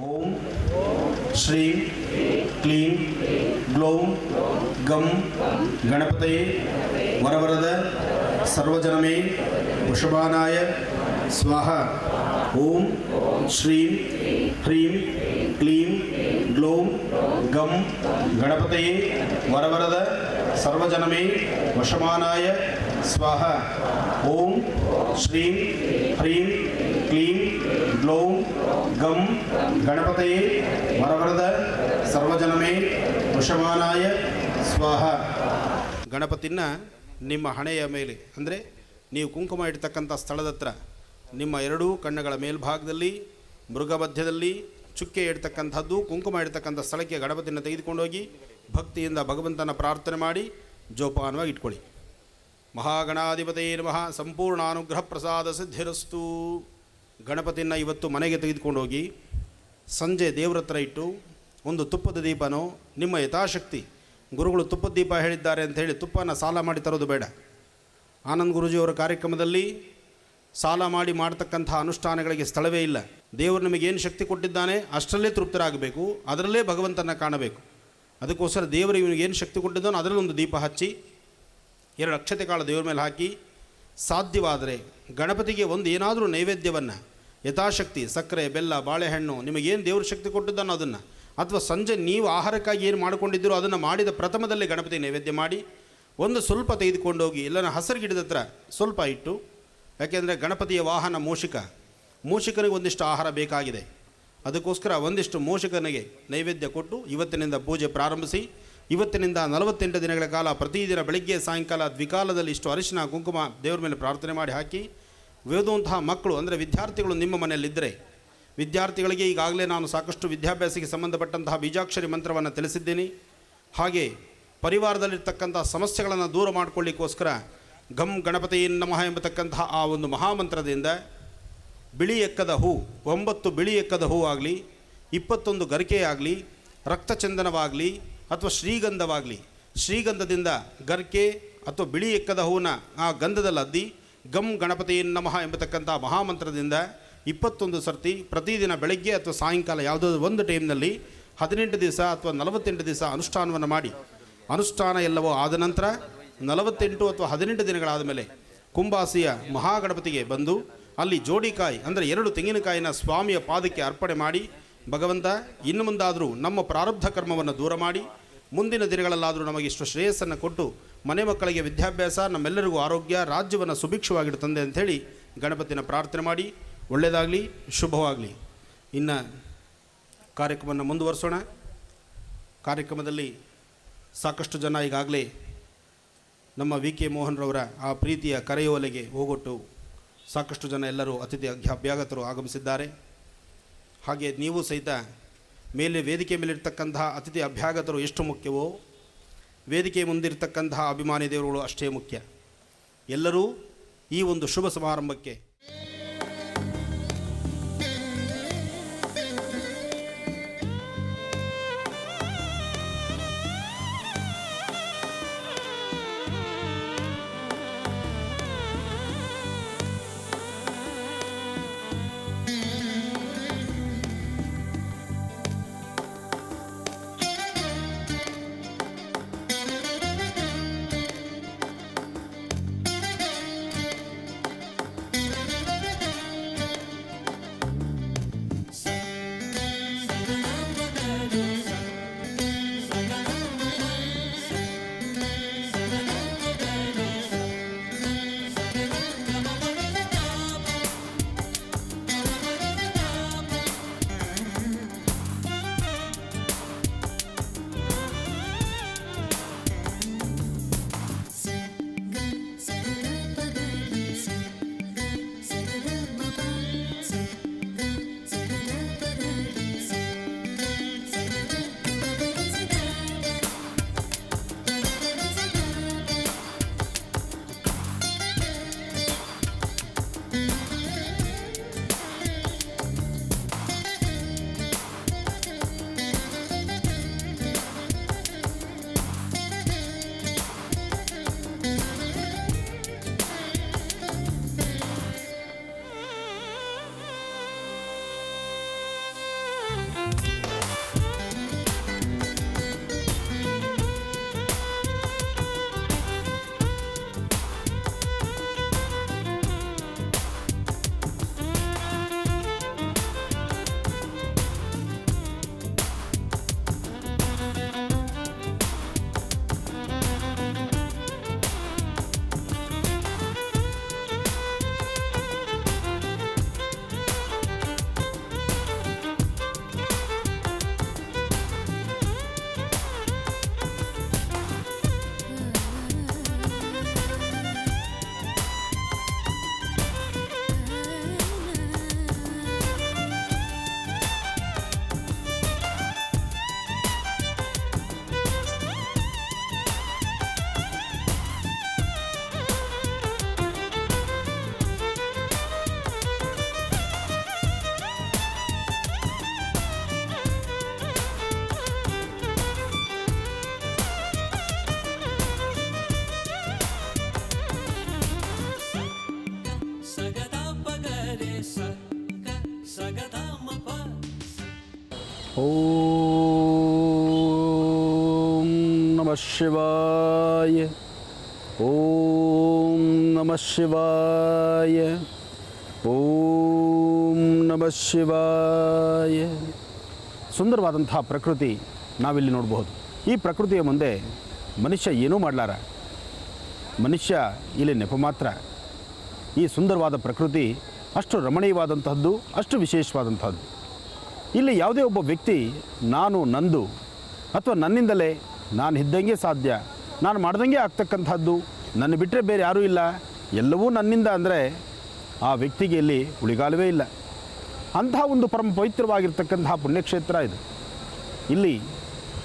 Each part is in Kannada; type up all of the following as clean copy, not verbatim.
ಓಂ ಶ್ರೀಂ ಕ್ಲೀಂ ಗ್ಲೌಂ ಗಂ ಗಣಪತಯೇ ವರವರದ ಸರ್ವಜನಮೇ ವೃಷಭಾನಾಯ ಸ್ವಾಹ. ಓಂ ಶ್ರೀಂ ಹ್ರೀಂ ಕ್ಲೀಂ ಗ್ಲೌಂ ಗಂ ಗಣಪತಯೇ ವರವರದ ಸರ್ವಜನಮೇ ವಶಮಾನಾಯ ಸ್ವಾಹ. ಓಂ ಶ್ರೀಂ ಹ್ರೀಂ ಕ್ಲೀಂ ಗ್ಲೌಂ ಗಂ ಗಣಪತಯೇ ವರವರದ ಸರ್ವಜನಮೇ ವಶಮಾನಾಯ ಸ್ವಾಹ. ಗಣಪತಿನ ನಿಮ್ಮ ಹಣೆಯ ಮೇಲೆ, ಅಂದರೆ ನೀವು ಕುಂಕುಮ ಇಡ್ತಕ್ಕಂಥ ಸ್ಥಳದ ಹತ್ರ ನಿಮ್ಮ ಎರಡೂ ಕಣ್ಣುಗಳ ಮೇಲ್ಭಾಗದಲ್ಲಿ ಮೃಗ ಮಧ್ಯದಲ್ಲಿ ಚುಕ್ಕೆ ಇಡ್ತಕ್ಕಂಥದ್ದು, ಕುಂಕುಮ ಇಡ್ತಕ್ಕಂಥ ಸ್ಥಳಕ್ಕೆ ಗಣಪತಿನ ತೆಗೆದುಕೊಂಡೋಗಿ ಭಕ್ತಿಯಿಂದ ಭಗವಂತನ ಪ್ರಾರ್ಥನೆ ಮಾಡಿ ಜೋಪಾನವಾಗಿ ಇಟ್ಕೊಳ್ಳಿ. ಮಹಾಗಣಾಧಿಪತಯೇ ನಮಃ. ಸಂಪೂರ್ಣ ಅನುಗ್ರಹ ಪ್ರಸಾದ ಸಿದ್ಧಿರಸ್ತು. ಗಣಪತಿನ ಇವತ್ತು ಮನೆಗೆ ತೆಗೆದುಕೊಂಡೋಗಿ ಸಂಜೆ ದೇವ್ರ ಹತ್ರ ಇಟ್ಟು ಒಂದು ತುಪ್ಪದ ದೀಪನೋ, ನಿಮ್ಮ ಯಥಾಶಕ್ತಿ ಗುರುಗಳು ತುಪ್ಪದ ದೀಪ ಹೇಳಿದ್ದಾರೆ ಅಂತ ಹೇಳಿ ತುಪ್ಪನ ಸಾಲ ಮಾಡಿ ತರೋದು ಬೇಡ. ಆನಂದ್ ಗುರೂಜಿಯವರ ಕಾರ್ಯಕ್ರಮದಲ್ಲಿ ಸಾಲ ಮಾಡಿ ಮಾಡ್ತಕ್ಕಂಥ ಅನುಷ್ಠಾನಗಳಿಗೆ ಸ್ಥಳವೇ ಇಲ್ಲ. ದೇವರು ನಮಗೇನು ಶಕ್ತಿ ಕೊಟ್ಟಿದ್ದಾನೆ ಅಷ್ಟರಲ್ಲೇ ತೃಪ್ತರಾಗಬೇಕು, ಅದರಲ್ಲೇ ಭಗವಂತನ ಕಾಣಬೇಕು. ಅದಕ್ಕೋಸ್ಕರ ದೇವರು ಇವನಿಗೇನು ಶಕ್ತಿ ಕೊಟ್ಟಿದ್ದಾನೋ ಅದರಲ್ಲಿ ಒಂದು ದೀಪ ಹಚ್ಚಿ 2 ಅಕ್ಷತೆ ಕಾಳು ದೇವರ ಮೇಲೆ ಹಾಕಿ, ಸಾಧ್ಯವಾದರೆ ಗಣಪತಿಗೆ ಒಂದು ಏನಾದರೂ ನೈವೇದ್ಯವನ್ನು ಯಥಾಶಕ್ತಿ ಸಕ್ಕರೆ, ಬೆಲ್ಲ, ಬಾಳೆಹಣ್ಣು, ನಿಮಗೇನು ದೇವ್ರ ಶಕ್ತಿ ಕೊಟ್ಟಿದ್ದಾನೋ ಅದನ್ನು, ಅಥವಾ ಸಂಜೆ ನೀವು ಆಹಾರಕ್ಕಾಗಿ ಏನು ಮಾಡಿಕೊಂಡಿದ್ದೀರೋ ಅದನ್ನು ಮಾಡಿದ ಪ್ರಥಮದಲ್ಲಿ ಗಣಪತಿ ನೈವೇದ್ಯ ಮಾಡಿ ಒಂದು ಸ್ವಲ್ಪ ತೆಗೆದುಕೊಂಡೋಗಿ ಎಲ್ಲನ ಹಸಿರು ಗಿಡದ ಹತ್ರ ಸ್ವಲ್ಪ ಇಟ್ಟು, ಯಾಕೆಂದರೆ ಗಣಪತಿಯ ವಾಹನ ಮೂಷಿಕ, ಮೂಷಿಕನಿಗೆ ಒಂದಿಷ್ಟು ಆಹಾರ ಬೇಕಾಗಿದೆ. ಅದಕ್ಕೋಸ್ಕರ ಒಂದಿಷ್ಟು ಮೂಷಿಕನಿಗೆ ನೈವೇದ್ಯ ಕೊಟ್ಟು ಇವತ್ತಿನಿಂದ ಪೂಜೆ ಪ್ರಾರಂಭಿಸಿ, ಇವತ್ತಿನಿಂದ 48 ದಿನಗಳ ಕಾಲ ಪ್ರತಿದಿನ ಬೆಳಗ್ಗೆ ಸಾಯಂಕಾಲ ದ್ವಿಕಾಲದಲ್ಲಿ ಇಷ್ಟು ಅರಿಶಿನ ಕುಂಕುಮ ದೇವ್ರ ಮೇಲೆ ಪ್ರಾರ್ಥನೆ ಮಾಡಿ ಹಾಕಿ, ಓದುವಂತಹ ಮಕ್ಕಳು ಅಂದರೆ ವಿದ್ಯಾರ್ಥಿಗಳು ನಿಮ್ಮ ಮನೆಯಲ್ಲಿದ್ದರೆ ವಿದ್ಯಾರ್ಥಿಗಳಿಗೆ ಈಗಾಗಲೇ ನಾನು ಸಾಕಷ್ಟು ವಿದ್ಯಾಭ್ಯಾಸಕ್ಕೆ ಸಂಬಂಧಪಟ್ಟಂತಹ ಬೀಜಾಕ್ಷರಿ ಮಂತ್ರವನ್ನು ತಿಳಿಸಿದ್ದೀನಿ. ಹಾಗೆ ಪರಿವಾರದಲ್ಲಿರ್ತಕ್ಕಂಥ ಸಮಸ್ಯೆಗಳನ್ನು ದೂರ ಮಾಡಿಕೊಳ್ಳಿಕ್ಕೋಸ್ಕರ ಗಂ ಗಣಪತಿಯೇ ನಮಃ ಎಂಬತಕ್ಕಂತಹ ಆ ಒಂದು ಮಹಾಮಂತ್ರದಿಂದ ಬಿಳಿ ಎಕ್ಕದ ಹೂ, 9 ಬಿಳಿ ಎಕ್ಕದ ಹೂ ಆಗಲಿ, 21 ಗರಿಕೆ ಆಗಲಿ, ರಕ್ತಚಂದನವಾಗಲಿ ಅಥವಾ ಶ್ರೀಗಂಧವಾಗಲಿ, ಶ್ರೀಗಂಧದಿಂದ ಗರ್ಕೆ ಅಥವಾ ಬಿಳಿ ಎಕ್ಕದ ಹೂವಿನ ಆ ಗಂಧದಲ್ಲಿ ಅದ್ದಿ ಗಂ ಗಣಪತಿಯೇ ನಮಃ ಎಂಬತಕ್ಕಂಥ ಮಹಾಮಂತ್ರದಿಂದ 21 ಸರ್ತಿ ಪ್ರತಿದಿನ ಬೆಳಗ್ಗೆ ಅಥವಾ ಸಾಯಂಕಾಲ ಯಾವುದೋ ಒಂದು ಟೈಮ್ನಲ್ಲಿ 18 ದಿವಸ ಅಥವಾ 48 ದಿವಸ ಅನುಷ್ಠಾನವನ್ನು ಮಾಡಿ, ಅನುಷ್ಠಾನ ಎಲ್ಲವೋ ಆದ ನಂತರ 48 ಅಥವಾ 18 ದಿನಗಳಾದ ಮೇಲೆ ಕುಂಭಾಸಿಯ ಮಹಾಗಣಪತಿಗೆ ಬಂದು ಅಲ್ಲಿ ಜೋಡಿಕಾಯಿ ಅಂದರೆ 2 ತೆಂಗಿನಕಾಯಿನ ಸ್ವಾಮಿಯ ಪಾದಕ್ಕೆ ಅರ್ಪಣೆ ಮಾಡಿ, ಭಗವಂತ ಇನ್ನು ಮುಂದಾದರೂ ನಮ್ಮ ಪ್ರಾರಬ್ಧ ಕರ್ಮವನ್ನು ದೂರ ಮಾಡಿ ಮುಂದಿನ ದಿನಗಳಲ್ಲಾದರೂ ನಮಗಿಷ್ಟು ಶ್ರೇಯಸ್ಸನ್ನು ಕೊಟ್ಟು ಮನೆ ಮಕ್ಕಳಿಗೆ ವಿದ್ಯಾಭ್ಯಾಸ, ನಮ್ಮೆಲ್ಲರಿಗೂ ಆರೋಗ್ಯ, ರಾಜ್ಯವನ್ನು ಸುಭಿಕ್ಷವಾಗಿಡು ತಂದೆ ಅಂಥೇಳಿ ಗಣಪತಿನ ಪ್ರಾರ್ಥನೆ ಮಾಡಿ ಒಳ್ಳೆಯದಾಗಲಿ, ಶುಭವಾಗಲಿ. ಇನ್ನು ಕಾರ್ಯಕ್ರಮವನ್ನು ಮುಂದುವರಿಸೋಣ. ಕಾರ್ಯಕ್ರಮದಲ್ಲಿ ಸಾಕಷ್ಟು ಜನ ಈಗಾಗಲೇ ನಮ್ಮ ವಿ ಕೆ ಮೋಹನ್ರವರ ಆ ಪ್ರೀತಿಯ ಕರೆಯೋಲೆಗೆ ಹೋಗೊಟ್ಟು ಸಾಕಷ್ಟು ಜನ ಎಲ್ಲರೂ ಅತಿಥಿ ಅಭ್ಯಾಗತರು ಆಗಮಿಸಿದ್ದಾರೆ. ಹಾಗೆ ನೀವು ಸಹಿತ ವೇದಿಕೆ ಮೇಲಿರ್ತಕ್ಕಂತಹ ಅತಿಥಿ ಅಭ್ಯಾಗತರು ಎಷ್ಟು ಮುಖ್ಯವೋ ವೇದಿಕೆ ಮುಂದಿರ್ತಕ್ಕಂತಹ ಅಭಿಮಾನಿ ದೇವರುಗಳು ಅಷ್ಟೇ ಮುಖ್ಯ. ಎಲ್ಲರೂ ಈ ಒಂದು ಶುಭ ಸಮಾರಂಭಕ್ಕೆ ಓಂ ನಮಃ ಶಿವಾಯ. ಓಂ ನಮಃ ಶಿವಾಯ. ಓಂ ನಮಃ ಶಿವಾಯ. ಸುಂದರವಾದಂತಹ ಪ್ರಕೃತಿ ನಾವಿಲ್ಲಿ ನೋಡಬಹುದು. ಈ ಪ್ರಕೃತಿಯ ಮುಂದೆ ಮನುಷ್ಯ ಏನೂ ಮಾಡಲಾರ. ಮನುಷ್ಯ ಇಲ್ಲಿ ನೆಪ ಮಾತ್ರ. ಈ ಸುಂದರವಾದ ಪ್ರಕೃತಿ ಅಷ್ಟು ರಮಣೀಯವಾದಂತಹದ್ದು, ಅಷ್ಟು ವಿಶೇಷವಾದಂತಹದ್ದು. ಇಲ್ಲಿ ಯಾವುದೇ ಒಬ್ಬ ವ್ಯಕ್ತಿ ನಾನು ನಂದು ಅಥವಾ ನನ್ನಿಂದಲೇ ನಾನು ಇದ್ದಂಗೆ ಸಾಧ್ಯ, ನಾನು ಮಾಡ್ದಂಗೆ ಆಗ್ತಕ್ಕಂಥದ್ದು, ನನ್ನ ಬಿಟ್ಟರೆ ಬೇರೆ ಯಾರೂ ಇಲ್ಲ, ಎಲ್ಲವೂ ನನ್ನಿಂದ ಅಂದರೆ ಆ ವ್ಯಕ್ತಿಗೆ ಇಲ್ಲಿ ಉಳಿಗಾಲವೇ ಇಲ್ಲ. ಅಂತಹ ಒಂದು ಪರಮ ಪವಿತ್ರವಾಗಿರ್ತಕ್ಕಂತಹ ಪುಣ್ಯಕ್ಷೇತ್ರ ಇದು. ಇಲ್ಲಿ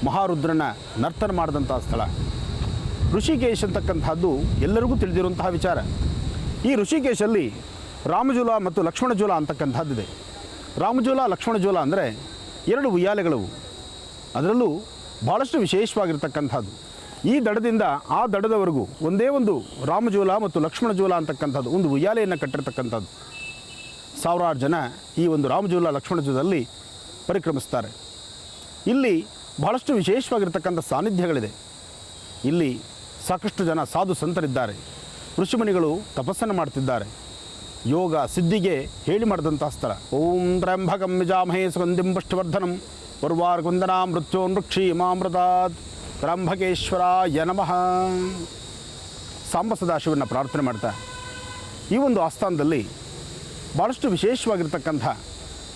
ಮಹಾರುದ್ರನ ನರ್ತನ ಮಾಡಿದಂಥ ಸ್ಥಳ ಋಷಿಕೇಶ್ ಅಂತಕ್ಕಂಥದ್ದು ಎಲ್ಲರಿಗೂ ತಿಳಿದಿರುವಂತಹ ವಿಚಾರ. ಈ ಋಷಿಕೇಶಲ್ಲಿ ರಾಮಜೂಲ ಮತ್ತು ಲಕ್ಷ್ಮಣಜೂಲ ಅಂತಕ್ಕಂಥದ್ದಿದೆ. ರಾಮಜೂಲ ಲಕ್ಷ್ಮಣಜೂಲ ಅಂದರೆ ಎರಡು ಉಯ್ಯಾಲೆಗಳವು. ಅದರಲ್ಲೂ ಭಾಳಷ್ಟು ವಿಶೇಷವಾಗಿರ್ತಕ್ಕಂಥದ್ದು. ಈ ದಡದಿಂದ ಆ ದಡದವರೆಗೂ ಒಂದೇ ಒಂದು ರಾಮಜೂಲ ಮತ್ತು ಲಕ್ಷ್ಮಣಜೂಲ ಅಂತಕ್ಕಂಥದ್ದು ಒಂದು ಉಯ್ಯಾಲೆಯನ್ನು ಕಟ್ಟಿರ್ತಕ್ಕಂಥದ್ದು. ಸಾವಿರಾರು ಜನ ಈ ಒಂದು ರಾಮಜೂಲ ಲಕ್ಷ್ಮಣಜೂಲದಲ್ಲಿ ಪರಿಕ್ರಮಿಸ್ತಾರೆ. ಇಲ್ಲಿ ಬಹಳಷ್ಟು ವಿಶೇಷವಾಗಿರ್ತಕ್ಕಂಥ ಸಾನ್ನಿಧ್ಯಗಳಿದೆ. ಇಲ್ಲಿ ಸಾಕಷ್ಟು ಜನ ಸಾಧು ಸಂತರಿದ್ದಾರೆ. ಋಷಿಮುನಿಗಳು ತಪಸ್ಸನ್ನು ಮಾಡ್ತಿದ್ದಾರೆ. ಯೋಗ ಸಿದ್ಧಿಗೆ ಹೇಳಿ ಮಾಡಿದಂಥ ಸ್ಥಳ. ಓಂ ತ್ರ್ಯಂಬಕಂ ಯಜಾಮಹೇ ಸುಗಂಧಿಂ ಪುಷ್ಟಿವರ್ಧನಂ ಉರ್ವಾರುಕುಂದನಾ ಮೃತ್ಯೋನ್ವೃಕ್ಷಿ ಮಾಮೃತಾತ್ ತ್ರ್ಯಂಬಕೇಶ್ವರಾಯ ನಮಃ. ಸಾಂಬ ಸದಾಶಿವನ ಪ್ರಾರ್ಥನೆ ಮಾಡ್ತಾ ಈ ಒಂದು ಆಸ್ಥಾನದಲ್ಲಿ ಭಾಳಷ್ಟು ವಿಶೇಷವಾಗಿರ್ತಕ್ಕಂಥ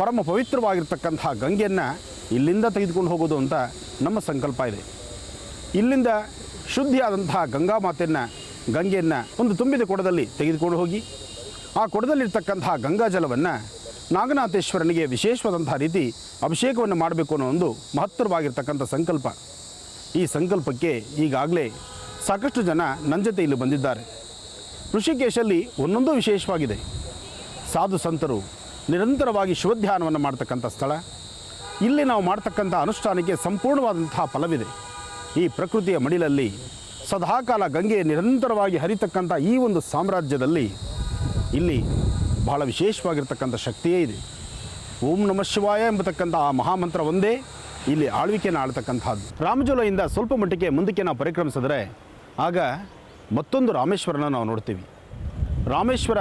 ಪರಮ ಪವಿತ್ರವಾಗಿರ್ತಕ್ಕಂಥ ಗಂಗೆಯನ್ನು ಇಲ್ಲಿಂದ ತೆಗೆದುಕೊಂಡು ಹೋಗೋದು ಅಂತ ನಮ್ಮ ಸಂಕಲ್ಪ ಇದೆ. ಇಲ್ಲಿಂದ ಶುದ್ಧಿಯಾದಂತಹ ಗಂಗಾ ಮಾತೆಯನ್ನು, ಗಂಗೆಯನ್ನು ಒಂದು ತುಂಬಿದ ಕೊಡದಲ್ಲಿ ತೆಗೆದುಕೊಂಡು ಹೋಗಿ ಆ ಕೊಡದಲ್ಲಿರ್ತಕ್ಕಂತಹ ಗಂಗಾ ಜಲವನ್ನು ನಾಗನಾಥೇಶ್ವರನಿಗೆ ವಿಶೇಷವಾದಂತಹ ರೀತಿ ಅಭಿಷೇಕವನ್ನು ಮಾಡಬೇಕು ಅನ್ನೋ ಒಂದು ಮಹತ್ತರವಾಗಿರ್ತಕ್ಕಂಥ ಸಂಕಲ್ಪ. ಈ ಸಂಕಲ್ಪಕ್ಕೆ ಈಗಾಗಲೇ ಸಾಕಷ್ಟು ಜನ ನನ್ನ ಜೊತೆ ಇಲ್ಲಿ ಬಂದಿದ್ದಾರೆ. ಋಷಿಕೇಶಲ್ಲಿ ಒಂದೊಂದು ವಿಶೇಷವಾಗಿದೆ. ಸಾಧು ಸಂತರು ನಿರಂತರವಾಗಿ ಶಿವಧ್ಯಾನವನ್ನು ಮಾಡ್ತಕ್ಕಂಥ ಸ್ಥಳ. ಇಲ್ಲಿ ನಾವು ಮಾಡ್ತಕ್ಕಂಥ ಅನುಷ್ಠಾನಕ್ಕೆ ಸಂಪೂರ್ಣವಾದಂತಹ ಫಲವಿದೆ. ಈ ಪ್ರಕೃತಿಯ ಮಡಿಲಲ್ಲಿ ಸದಾಕಾಲ ಗಂಗೆ ನಿರಂತರವಾಗಿ ಹರಿತಕ್ಕಂಥ ಈ ಒಂದು ಸಾಮ್ರಾಜ್ಯದಲ್ಲಿ ಇಲ್ಲಿ ಬಹಳ ವಿಶೇಷವಾಗಿರ್ತಕ್ಕಂಥ ಶಕ್ತಿಯೇ ಇದೆ. ಓಂ ನಮಃ ಶಿವಾಯ ಎಂಬತಕ್ಕಂಥ ಆ ಮಹಾಮಂತ್ರ ಒಂದೇ ಇಲ್ಲಿ ಆಳ್ವಿಕೆಯನ್ನು ಆಳ್ತಕ್ಕಂಥದ್ದು. ರಾಮಜೂಲೆಯಿಂದ ಸ್ವಲ್ಪ ಮಟ್ಟಿಗೆ ಮುಂದಕ್ಕೆ ನಾವು ಪರಿಕ್ರಮಿಸಿದ್ರೆ ಆಗ ಮತ್ತೊಂದು ರಾಮೇಶ್ವರನ ನಾವು ನೋಡ್ತೀವಿ. ರಾಮೇಶ್ವರ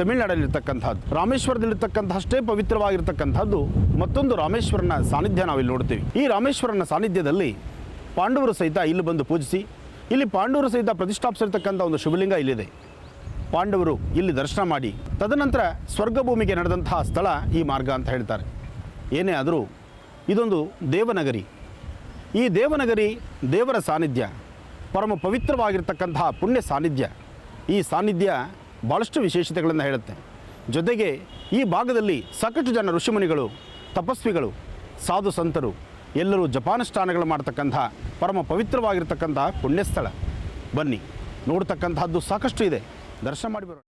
ತಮಿಳುನಾಡಲ್ಲಿರ್ತಕ್ಕಂಥದ್ದು. ರಾಮೇಶ್ವರದಲ್ಲಿರ್ತಕ್ಕಂಥಷ್ಟೇ ಪವಿತ್ರವಾಗಿರ್ತಕ್ಕಂಥದ್ದು ಮತ್ತೊಂದು ರಾಮೇಶ್ವರನ ಸಾನ್ನಿಧ್ಯ ನಾವಿಲ್ಲಿ ನೋಡ್ತೀವಿ. ಈ ರಾಮೇಶ್ವರನ ಸಾನ್ನಿಧ್ಯದಲ್ಲಿ ಪಾಂಡವರು ಸಹಿತ ಇಲ್ಲಿ ಬಂದು ಪೂಜಿಸಿ, ಇಲ್ಲಿ ಪಾಂಡವರು ಸಹಿತ ಪ್ರತಿಷ್ಠಾಪಿಸಿರ್ತಕ್ಕಂಥ ಒಂದು ಶಿವಲಿಂಗ ಇಲ್ಲಿದೆ. ಪಾಂಡವರು ಇಲ್ಲಿ ದರ್ಶನ ಮಾಡಿ ತದನಂತರ ಸ್ವರ್ಗಭೂಮಿಗೆ ನಡೆದಂತಹ ಸ್ಥಳ ಈ ಮಾರ್ಗ ಅಂತ ಹೇಳ್ತಾರೆ. ಏನೇ ಆದರೂ ಇದೊಂದು ದೇವನಗರಿ. ಈ ದೇವನಗರಿ ದೇವರ ಸಾನ್ನಿಧ್ಯ, ಪರಮ ಪವಿತ್ರವಾಗಿರ್ತಕ್ಕಂತಹ ಪುಣ್ಯ ಸಾನ್ನಿಧ್ಯ. ಈ ಸಾನ್ನಿಧ್ಯ ಭಾಳಷ್ಟು ವಿಶೇಷತೆಗಳನ್ನು ಹೇಳುತ್ತೆ. ಜೊತೆಗೆ ಈ ಭಾಗದಲ್ಲಿ ಸಾಕಷ್ಟು ಜನ ಋಷಿಮುನಿಗಳು, ತಪಸ್ವಿಗಳು, ಸಾಧು ಸಂತರು ಎಲ್ಲರೂ ಜಪಾನುಷ್ಠಾನಗಳು ಮಾಡ್ತಕ್ಕಂಥ ಪರಮ ಪವಿತ್ರವಾಗಿರ್ತಕ್ಕಂಥ ಪುಣ್ಯಸ್ಥಳ. ಬನ್ನಿ, ನೋಡ್ತಕ್ಕಂಥದ್ದು ಸಾಕಷ್ಟು ಇದೆ. ದರ್ಶನ ಮಾಡಿ ಬರೋಣ.